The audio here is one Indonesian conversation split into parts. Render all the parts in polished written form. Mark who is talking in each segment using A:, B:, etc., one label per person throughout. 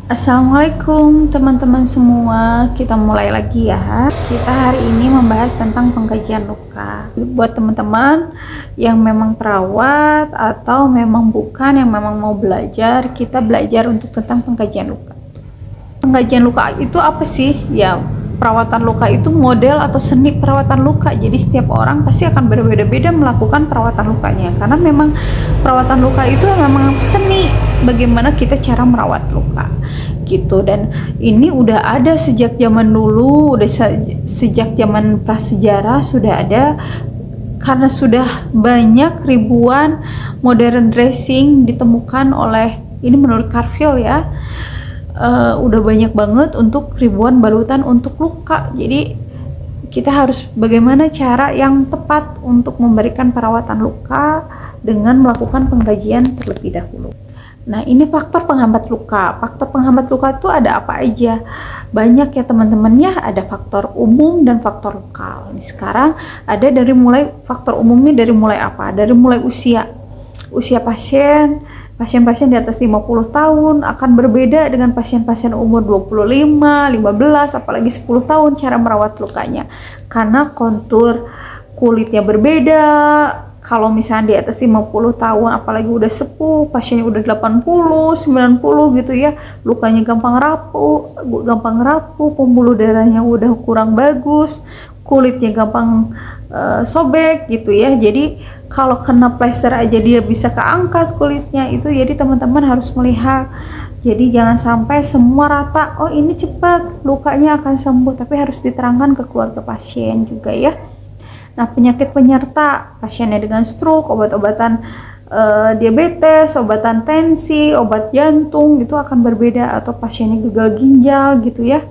A: Assalamualaikum teman-teman semua, kita mulai lagi ya. Kita hari ini membahas tentang pengkajian luka. Buat teman-teman yang memang perawat atau memang bukan, yang memang mau belajar, kita belajar untuk tentang pengkajian luka. Pengkajian luka itu apa sih? Ya, perawatan luka itu model atau seni perawatan luka. Jadi setiap orang pasti akan berbeda-beda melakukan perawatan lukanya, karena memang perawatan luka itu memang seni bagaimana kita cara merawat luka gitu. Dan ini udah ada sejak zaman dulu, udah sejak zaman prasejarah sudah ada, karena sudah banyak ribuan modern dressing ditemukan oleh, ini menurut Carville ya, udah banyak banget untuk ribuan balutan untuk luka. Jadi kita harus bagaimana cara yang tepat untuk memberikan perawatan luka dengan melakukan pengkajian terlebih dahulu. Nah, ini faktor penghambat luka. Faktor penghambat luka itu ada apa aja? Banyak ya teman-teman ya, ada faktor umum dan faktor lokal. Nih, sekarang ada dari mulai faktor umumnya, dari mulai apa? Dari mulai usia pasien di atas 50 tahun akan berbeda dengan pasien-pasien umur 25, 15, apalagi 10 tahun cara merawat lukanya. Karena kontur kulitnya berbeda. Kalau misalnya di atas 50 tahun, apalagi udah sepuh, pasiennya udah 80, 90 gitu ya, lukanya gampang rapuh, pembuluh darahnya udah kurang bagus, kulitnya gampang sobek gitu ya. Jadi kalau kena plester aja dia bisa keangkat kulitnya itu. Jadi teman-teman harus melihat. Jadi jangan sampai semua rata, oh ini cepat lukanya akan sembuh, tapi harus diterangkan ke keluarga pasien juga ya. Nah, penyakit penyerta pasiennya dengan stroke, obat-obatan diabetes, obatan tensi, obat jantung itu akan berbeda, atau pasiennya gagal ginjal gitu ya,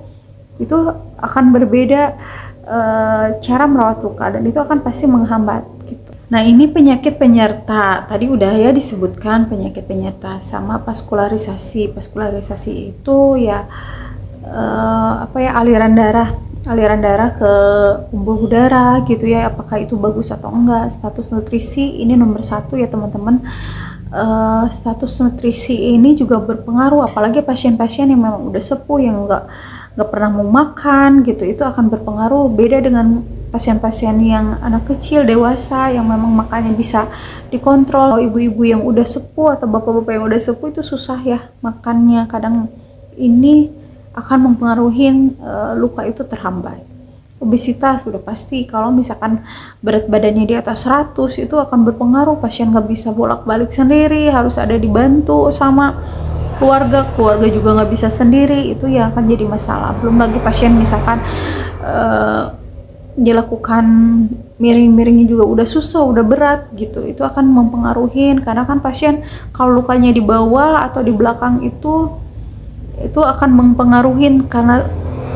A: itu akan berbeda cara merawat luka, dan itu akan pasti menghambat gitu. Nah, ini penyakit penyerta tadi udah ya disebutkan, penyakit penyerta sama vaskularisasi itu ya aliran darah ke pembuluh darah gitu ya, apakah itu bagus atau enggak. Status nutrisi ini nomor 1 ya teman-teman. Status nutrisi ini juga berpengaruh, apalagi pasien-pasien yang memang udah sepuh, yang nggak pernah mau makan gitu, itu akan berpengaruh. Beda dengan pasien-pasien yang anak kecil, dewasa, yang memang makannya bisa dikontrol. Ibu-ibu yang udah sepuh atau bapak-bapak yang udah sepuh itu susah ya makannya, kadang ini akan mempengaruhi luka itu terhambat. Obesitas sudah pasti, kalau misalkan berat badannya di atas 100 itu akan berpengaruh, pasien nggak bisa bolak-balik sendiri, harus ada dibantu sama keluarga juga nggak bisa sendiri, itu ya akan jadi masalah. Belum lagi pasien misalkan dilakukan miring-miringnya juga udah susah, udah berat gitu, itu akan mempengaruhi. Karena kan pasien kalau lukanya di bawah atau di belakang itu akan mempengaruhi, karena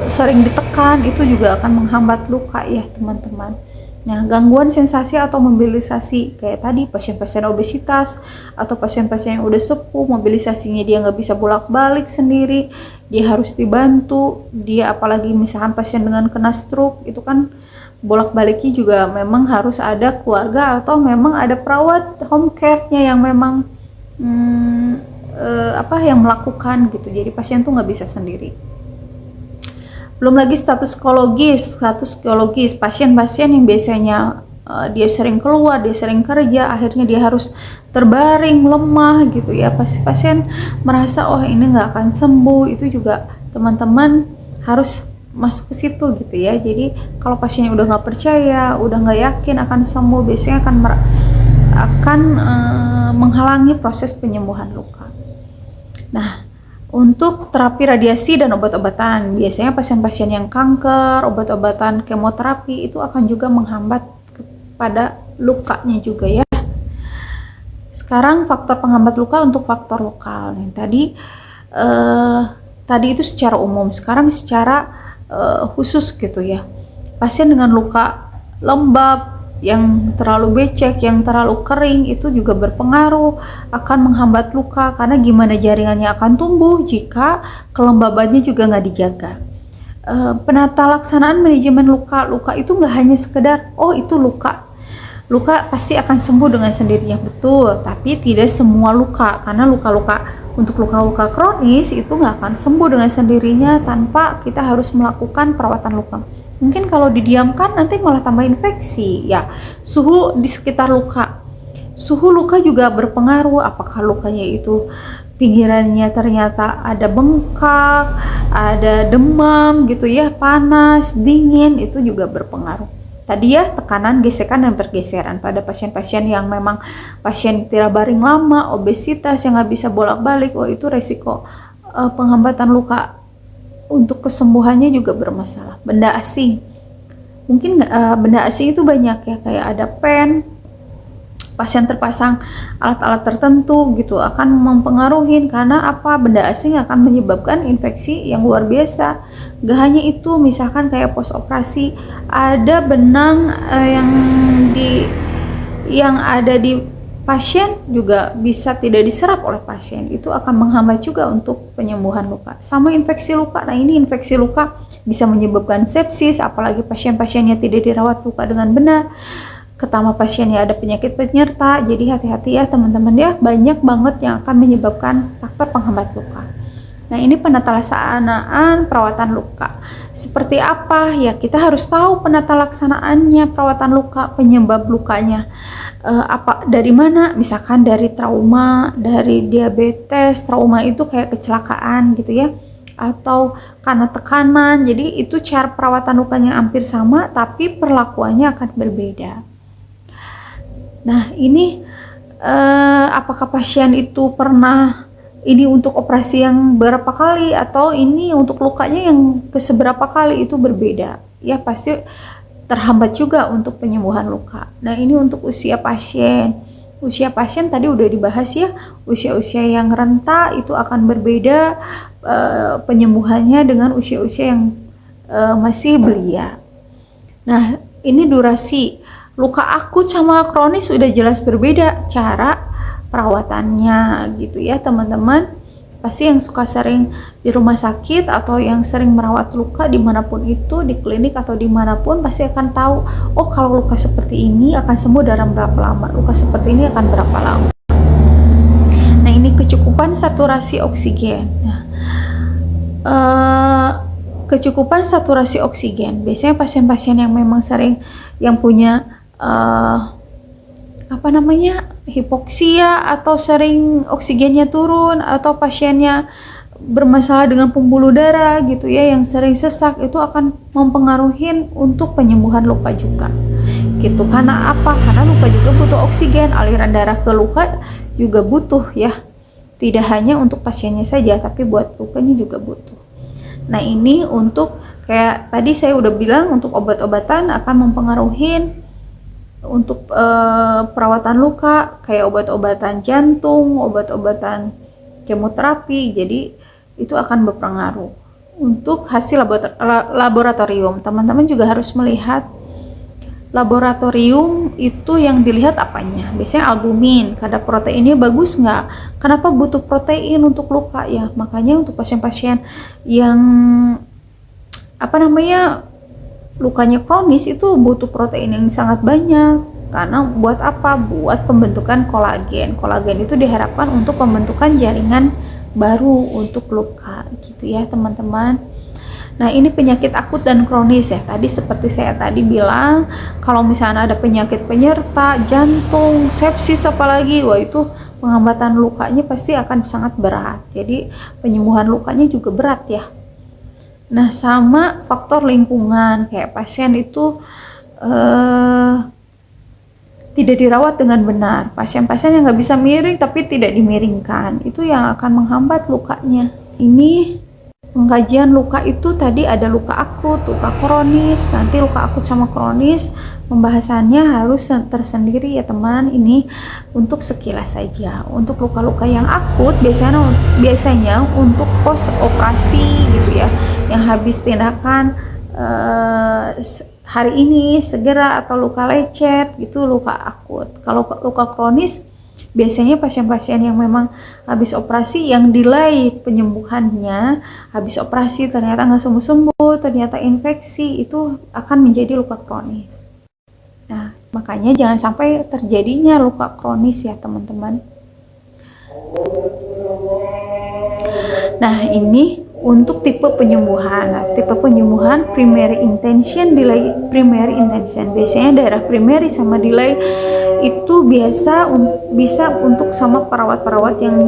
A: sering ditekan, itu juga akan menghambat luka ya teman-teman. Nah, gangguan sensasi atau mobilisasi kayak tadi pasien-pasien obesitas atau pasien-pasien yang udah sepuh, mobilisasinya dia nggak bisa bolak-balik sendiri, dia harus dibantu. Dia apalagi misalkan pasien dengan kena stroke, itu kan bolak-baliknya juga memang harus ada keluarga atau memang ada perawat home care-nya yang memang yang melakukan gitu. Jadi pasien tuh nggak bisa sendiri. Belum lagi status psikologis pasien-pasien yang biasanya dia sering keluar, dia sering kerja, akhirnya dia harus terbaring lemah gitu ya. Pasti pasien merasa oh ini nggak akan sembuh, itu juga teman-teman harus masuk ke situ gitu ya. Jadi kalau pasiennya udah nggak percaya, udah nggak yakin akan sembuh, biasanya akan menghalangi proses penyembuhan luka. Nah, untuk terapi radiasi dan obat-obatan, biasanya pasien-pasien yang kanker, obat-obatan kemoterapi itu akan juga menghambat kepada lukanya juga ya. Sekarang faktor penghambat luka untuk faktor lokal. Yang tadi itu secara umum, sekarang secara khusus gitu ya. Pasien dengan luka lembab, yang terlalu becek, yang terlalu kering, itu juga berpengaruh, akan menghambat luka. Karena gimana jaringannya akan tumbuh jika kelembabannya juga nggak dijaga. Penata laksanaan manajemen luka itu nggak hanya sekedar oh itu luka pasti akan sembuh dengan sendirinya, betul, tapi tidak semua luka, karena luka-luka Untuk luka-luka kronis itu nggak akan sembuh dengan sendirinya tanpa kita harus melakukan perawatan luka. Mungkin kalau didiamkan nanti malah tambah infeksi ya. Suhu di sekitar luka, suhu luka juga berpengaruh. Apakah lukanya itu pinggirannya ternyata ada bengkak, ada demam gitu ya, panas, dingin, itu juga berpengaruh. Tadi ya, tekanan, gesekan, dan pergeseran pada pasien-pasien yang memang pasien tidak baring lama, obesitas yang nggak bisa bolak-balik, itu resiko penghambatan luka untuk kesembuhannya juga bermasalah. Benda asing, mungkin benda asing itu banyak ya, kayak ada pen, pasien terpasang alat-alat tertentu gitu akan mempengaruhi, karena apa, benda asing akan menyebabkan infeksi yang luar biasa. Gak hanya itu, misalkan kayak post operasi ada benang yang ada di pasien juga bisa tidak diserap oleh pasien, itu akan menghambat juga untuk penyembuhan luka. Sama infeksi luka, nah ini infeksi luka bisa menyebabkan sepsis, apalagi pasien-pasiennya tidak dirawat luka dengan benar. Ketama pasiennya ada penyakit penyerta, jadi hati-hati ya teman-teman ya, banyak banget yang akan menyebabkan faktor penghambat luka. Nah ini penata laksanaan perawatan luka. Seperti apa ya, kita harus tahu penata laksanaannya perawatan luka, penyebab lukanya apa, dari mana, misalkan dari trauma, dari diabetes, trauma itu kayak kecelakaan gitu ya, atau karena tekanan. Jadi itu cara perawatan lukanya hampir sama, tapi perlakuannya akan berbeda. Nah ini apakah pasien itu pernah ini untuk operasi yang berapa kali, atau ini untuk lukanya yang keseberapa kali, itu berbeda ya, pasti terhambat juga untuk penyembuhan luka. Nah ini untuk usia pasien. Usia pasien tadi udah dibahas ya, usia-usia yang renta itu akan berbeda penyembuhannya dengan usia-usia yang masih belia. Nah ini durasi. Luka akut sama kronis sudah jelas berbeda cara perawatannya gitu ya teman-teman. Pasti yang suka sering di rumah sakit atau yang sering merawat luka dimanapun itu, di klinik atau dimanapun, pasti akan tahu, oh kalau luka seperti ini akan sembuh dalam berapa lama, luka seperti ini akan berapa lama. Nah ini kecukupan saturasi oksigen. Kecukupan saturasi oksigen, biasanya pasien-pasien yang memang sering, yang punya hipoksia atau sering oksigennya turun, atau pasiennya bermasalah dengan pembuluh darah gitu ya, yang sering sesak, itu akan mempengaruhi untuk penyembuhan luka juga gitu. Karena apa? Karena luka juga butuh oksigen, aliran darah ke luka juga butuh ya, tidak hanya untuk pasiennya saja tapi buat lukanya juga butuh. Nah ini untuk kayak tadi saya udah bilang, untuk obat-obatan akan mempengaruhi untuk perawatan luka, kayak obat-obatan jantung, obat-obatan kemoterapi, jadi itu akan berpengaruh. Untuk hasil laboratorium, teman-teman juga harus melihat laboratorium itu yang dilihat apanya. Biasanya albumin, kadar proteinnya bagus nggak? Kenapa butuh protein untuk luka ya? Makanya untuk pasien-pasien yang lukanya kronis itu butuh protein yang sangat banyak. Karena buat apa? Buat pembentukan kolagen. Kolagen itu diharapkan untuk pembentukan jaringan baru untuk luka gitu ya teman-teman. Nah ini penyakit akut dan kronis ya, tadi seperti saya tadi bilang, kalau misalnya ada penyakit penyerta, jantung, sepsis apalagi, wah itu penghambatan lukanya pasti akan sangat berat, jadi penyembuhan lukanya juga berat ya. Nah sama faktor lingkungan, kayak pasien itu tidak dirawat dengan benar, pasien-pasien yang nggak bisa miring tapi tidak dimiringkan, itu yang akan menghambat lukanya. Ini pengkajian luka itu tadi ada luka akut, luka kronis. Nanti luka akut sama kronis pembahasannya harus tersendiri ya teman. Ini untuk sekilas saja. Untuk luka-luka yang akut biasanya untuk post operasi gitu ya, yang habis tindakan hari ini segera, atau luka lecet gitu, luka akut. Kalau luka kronis biasanya pasien-pasien yang memang habis operasi, yang delay penyembuhannya, habis operasi ternyata nggak sembuh-sembuh, ternyata infeksi, itu akan menjadi luka kronis. Nah makanya jangan sampai terjadinya luka kronis ya teman-teman. Nah, ini untuk tipe penyembuhan. Nah, tipe penyembuhan primary intention, delay primary intention. Biasanya daerah primary sama delay itu bisa untuk sama perawat-perawat yang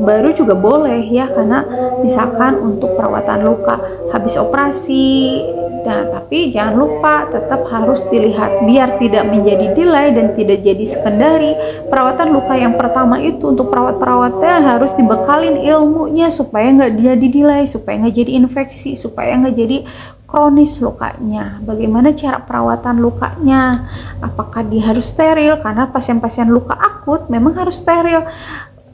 A: baru juga boleh ya, karena misalkan untuk perawatan luka habis operasi. Nah, tapi jangan lupa tetap harus dilihat biar tidak menjadi delay dan tidak jadi sekundari. Perawatan luka yang pertama itu untuk perawat-perawatnya harus dibekalin ilmunya supaya nggak jadi delay, supaya nggak jadi infeksi, supaya nggak jadi kronis lukanya. Bagaimana cara perawatan lukanya? Apakah dia harus steril? Karena pasien-pasien luka akut memang harus steril.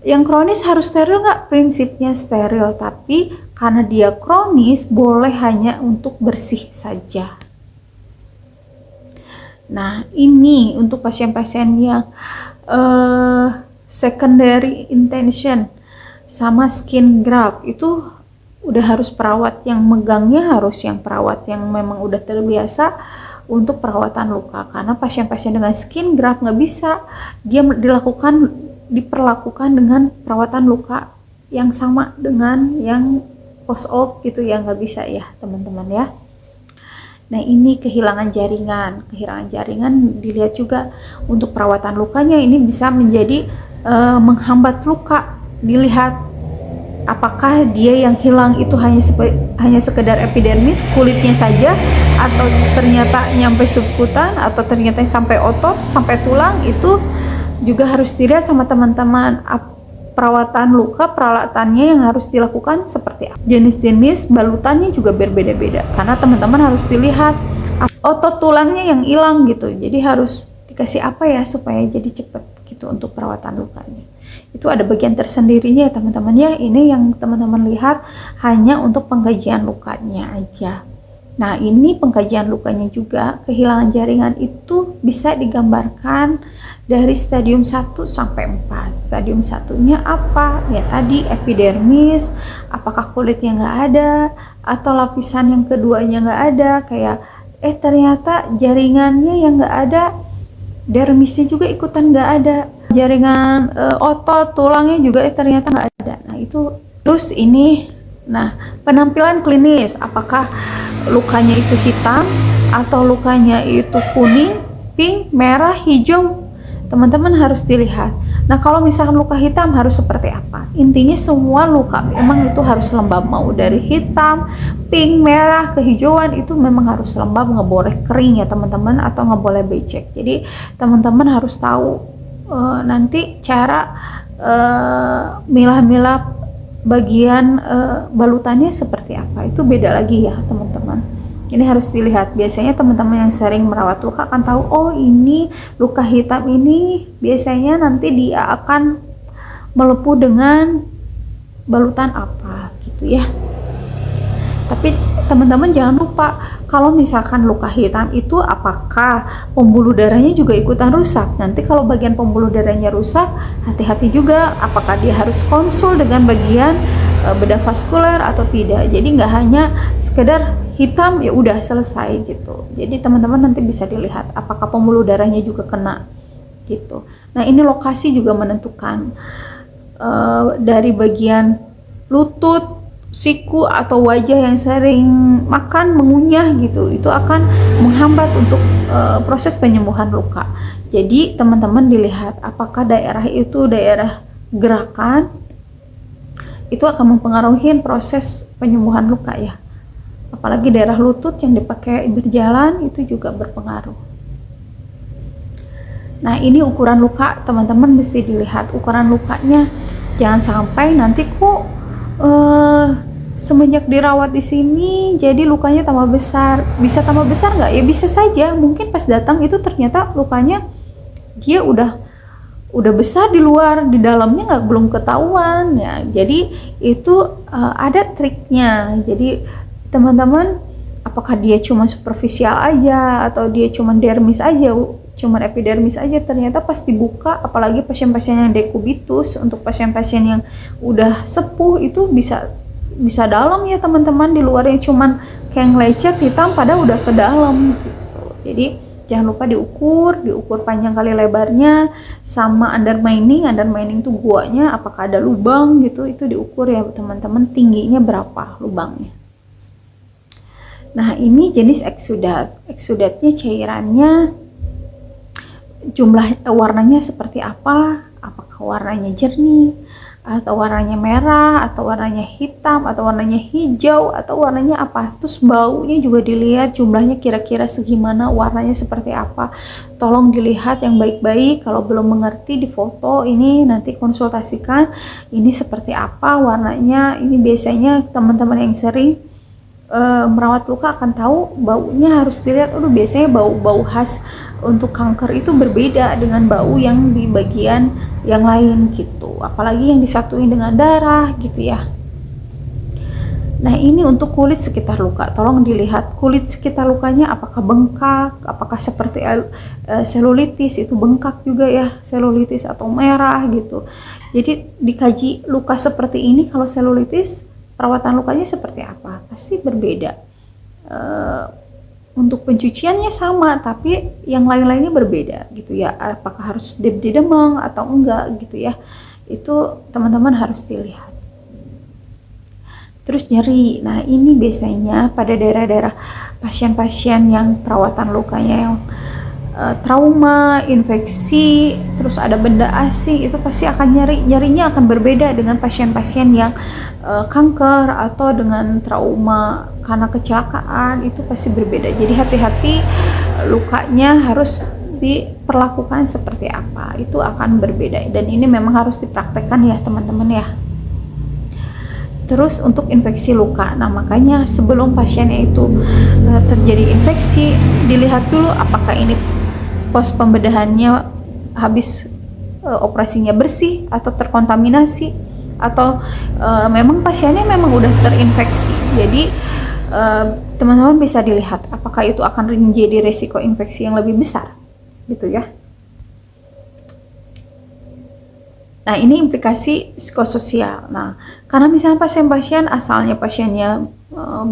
A: Yang kronis harus steril nggak? Prinsipnya steril, tapi karena dia kronis boleh hanya untuk bersih saja. Nah, ini untuk pasien-pasien yang secondary intention sama skin graft itu udah harus perawat yang megangnya, harus yang perawat yang memang udah terbiasa untuk perawatan luka. Karena pasien-pasien dengan skin graft nggak bisa, dia diperlakukan dengan perawatan luka yang sama dengan yang post op gitu ya, nggak bisa ya teman-teman ya. Nah, ini kehilangan jaringan dilihat juga untuk perawatan lukanya. Ini bisa menjadi menghambat luka. Dilihat apakah dia yang hilang itu hanya sekedar epidermis, kulitnya saja, atau ternyata nyampe subkutan, atau ternyata sampai otot, sampai tulang. Itu juga harus dilihat sama teman-teman. Perawatan luka, peralatannya yang harus dilakukan seperti apa. Jenis-jenis balutannya juga berbeda-beda, karena teman-teman harus dilihat otot tulangnya yang hilang gitu. Jadi harus dikasih apa ya supaya jadi cepet gitu untuk perawatan lukanya. Itu ada bagian tersendirinya ya teman-teman ya. Ini yang teman-teman lihat hanya untuk pengkajian lukanya aja. Nah, ini pengkajian lukanya juga. Kehilangan jaringan itu bisa digambarkan dari stadium 1 sampai 4. Stadium 1-nya apa? Ya tadi epidermis, apakah kulitnya nggak ada, atau lapisan yang keduanya nggak ada, kayak ternyata jaringannya yang nggak ada, dermisnya juga ikutan nggak ada, jaringan otot, tulangnya juga ternyata nggak ada. Nah, itu terus ini. Nah, penampilan klinis, apakah lukanya itu hitam atau lukanya itu kuning, pink, merah, hijau, teman-teman harus dilihat. Nah, kalau misalkan luka hitam harus seperti apa? Intinya semua luka memang itu harus lembab, mau dari hitam, pink, merah, kehijauan itu memang harus lembab, nggak boleh kering ya teman-teman, atau nggak boleh becek. Jadi teman-teman harus tahu nanti cara milah-milah bagian balutannya seperti apa. Itu beda lagi ya teman-teman. Ini harus dilihat. Biasanya teman-teman yang sering merawat luka akan tahu, oh ini luka hitam ini biasanya nanti dia akan melepuh dengan balutan apa gitu ya. Tapi teman-teman jangan lupa, kalau misalkan luka hitam itu apakah pembuluh darahnya juga ikutan rusak. Nanti kalau bagian pembuluh darahnya rusak, hati-hati juga apakah dia harus konsul dengan bagian bedah vaskuler atau tidak. Jadi nggak hanya sekedar hitam ya udah selesai gitu. Jadi teman-teman nanti bisa dilihat apakah pembuluh darahnya juga kena gitu. Nah, ini lokasi juga menentukan dari bagian lutut, siku atau wajah yang sering makan, mengunyah gitu, itu akan menghambat untuk proses penyembuhan luka. Jadi teman-teman dilihat apakah daerah itu daerah gerakan, itu akan mempengaruhi proses penyembuhan luka ya. Apalagi daerah lutut yang dipakai berjalan itu juga berpengaruh. Nah, ini ukuran luka, teman-teman mesti dilihat ukuran lukanya. Jangan sampai nanti kok semenjak dirawat di sini jadi lukanya tambah besar. Bisa tambah besar nggak? Ya bisa saja. Mungkin pas datang itu ternyata lukanya dia udah besar di luar, di dalamnya belum ketahuan ya. Jadi itu ada triknya. Jadi teman-teman, apakah dia cuma superficial aja atau dia cuma dermis aja, cuma epidermis aja, ternyata pas dibuka, apalagi pasien-pasien yang dekubitus, untuk pasien-pasien yang udah sepuh itu bisa dalam ya teman-teman, di luar yang cuman kayak ngelecet hitam padahal udah ke dalam gitu. Jadi Jangan lupa diukur panjang kali lebarnya, sama undermining tuh guanya apakah ada lubang gitu, itu diukur ya teman-teman, tingginya berapa lubangnya. Nah ini jenis eksudatnya cairannya, jumlah warnanya seperti apa, apakah warnanya jernih atau warnanya merah atau warnanya hitam atau warnanya hijau atau warnanya apa. Terus baunya juga dilihat, jumlahnya kira-kira segimana, warnanya seperti apa. Tolong dilihat yang baik-baik, kalau belum mengerti di foto ini, nanti konsultasikan ini seperti apa warnanya. Ini biasanya teman-teman yang sering merawat luka akan tahu, baunya harus dilihat. Biasanya bau-bau khas untuk kanker itu berbeda dengan bau yang di bagian yang lain gitu, apalagi yang disatuin dengan darah gitu ya. Nah ini untuk kulit sekitar luka, tolong dilihat kulit sekitar lukanya apakah bengkak, apakah seperti selulitis, itu bengkak juga ya selulitis, atau merah gitu. Jadi dikaji luka seperti ini, kalau selulitis perawatan lukanya seperti apa, pasti berbeda. Untuk pencuciannya sama, tapi yang lain-lainnya berbeda gitu ya, apakah harus didemang atau enggak gitu ya, itu teman-teman harus dilihat. Terus nyeri, nah ini biasanya pada daerah-daerah pasien-pasien yang perawatan lukanya yang trauma, infeksi, terus ada benda asing, itu pasti akan nyerinya akan berbeda dengan pasien-pasien yang kanker atau dengan trauma karena kecelakaan, itu pasti berbeda. Jadi hati-hati, lukanya harus diperlakukan seperti apa, itu akan berbeda, dan ini memang harus dipraktekkan ya teman-teman ya. Terus untuk infeksi luka, nah makanya sebelum pasiennya itu terjadi infeksi, dilihat dulu apakah ini pos pembedahannya habis operasinya bersih atau terkontaminasi, atau memang pasiennya memang udah terinfeksi. Jadi teman-teman bisa dilihat apakah itu akan menjadi resiko infeksi yang lebih besar gitu ya. Nah ini implikasi psikososial. Nah karena misalnya pasien-pasien asalnya pasiennya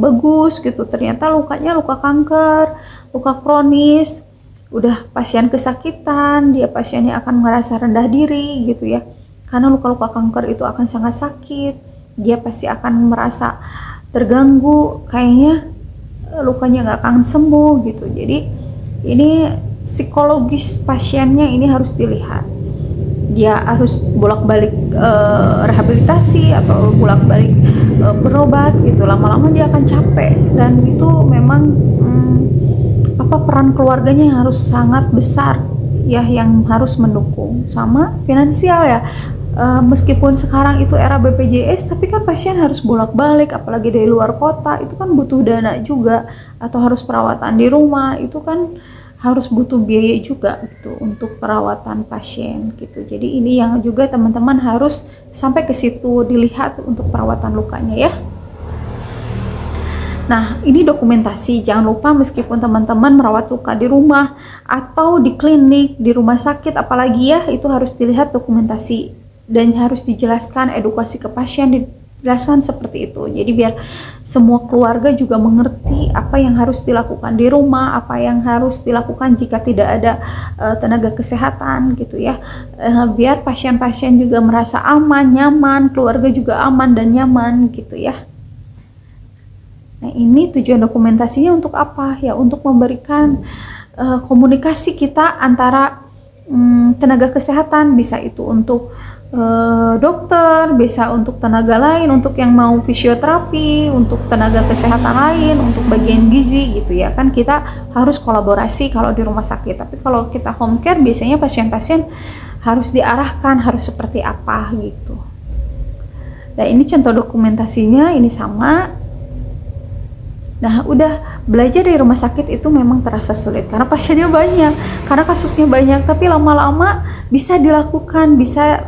A: bagus gitu, ternyata lukanya luka kanker, luka kronis, udah pasien kesakitan, dia pasiennya akan merasa rendah diri gitu ya, karena luka-luka kanker itu akan sangat sakit, dia pasti akan merasa terganggu, kayaknya lukanya nggak akan sembuh gitu. Jadi ini psikologis pasiennya ini harus dilihat, dia harus bolak-balik rehabilitasi atau bolak-balik berobat gitu, lama-lama dia akan capek, dan itu memang peran keluarganya yang harus sangat besar ya, yang harus mendukung, sama finansial ya. Meskipun sekarang itu era BPJS, tapi kan pasien harus bolak-balik, apalagi dari luar kota, itu kan butuh dana juga, atau harus perawatan di rumah, itu kan harus butuh biaya juga gitu untuk perawatan pasien gitu. Jadi ini yang juga teman-teman harus sampai ke situ dilihat untuk perawatan lukanya ya. Nah ini dokumentasi, jangan lupa meskipun teman-teman merawat luka di rumah atau di klinik, di rumah sakit apalagi ya, itu harus dilihat dokumentasi dan harus dijelaskan, edukasi ke pasien dijelaskan seperti itu. Jadi biar semua keluarga juga mengerti apa yang harus dilakukan di rumah, apa yang harus dilakukan jika tidak ada tenaga kesehatan gitu ya. Biar pasien-pasien juga merasa aman, nyaman, keluarga juga aman dan nyaman gitu ya. Nah ini tujuan dokumentasinya untuk apa ya, untuk memberikan komunikasi kita antara tenaga kesehatan, bisa itu untuk dokter, bisa untuk tenaga lain, untuk yang mau fisioterapi, untuk tenaga kesehatan lain, untuk bagian gizi gitu ya. Kan kita harus kolaborasi kalau di rumah sakit, tapi kalau kita home care biasanya pasien-pasien harus diarahkan harus seperti apa gitu. Nah ini contoh dokumentasinya, ini sama. Nah udah belajar dari rumah sakit itu memang terasa sulit karena pasiennya banyak, karena kasusnya banyak, tapi lama-lama bisa dilakukan, bisa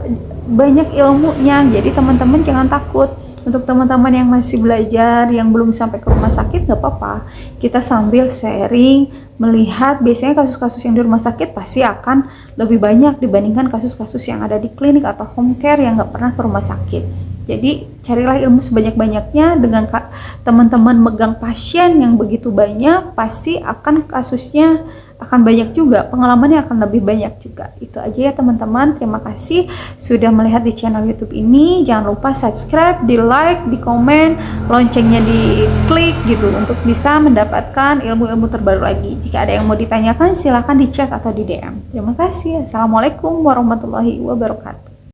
A: banyak ilmunya. Jadi teman-teman jangan takut. Untuk teman-teman yang masih belajar, yang belum sampai ke rumah sakit, gak apa-apa, kita sambil sharing, melihat biasanya kasus-kasus yang di rumah sakit pasti akan lebih banyak dibandingkan kasus-kasus yang ada di klinik atau home care yang gak pernah ke rumah sakit. Jadi carilah ilmu sebanyak-banyaknya. Dengan teman-teman megang pasien yang begitu banyak, pasti akan kasusnya akan banyak juga, pengalamannya akan lebih banyak juga. Itu aja ya teman-teman, terima kasih sudah melihat di channel YouTube ini. Jangan lupa subscribe, di like, di komen, loncengnya di klik gitu untuk bisa mendapatkan ilmu-ilmu terbaru lagi. Jika ada yang mau ditanyakan silahkan di chat atau di DM. Terima kasih. Assalamualaikum warahmatullahi wabarakatuh.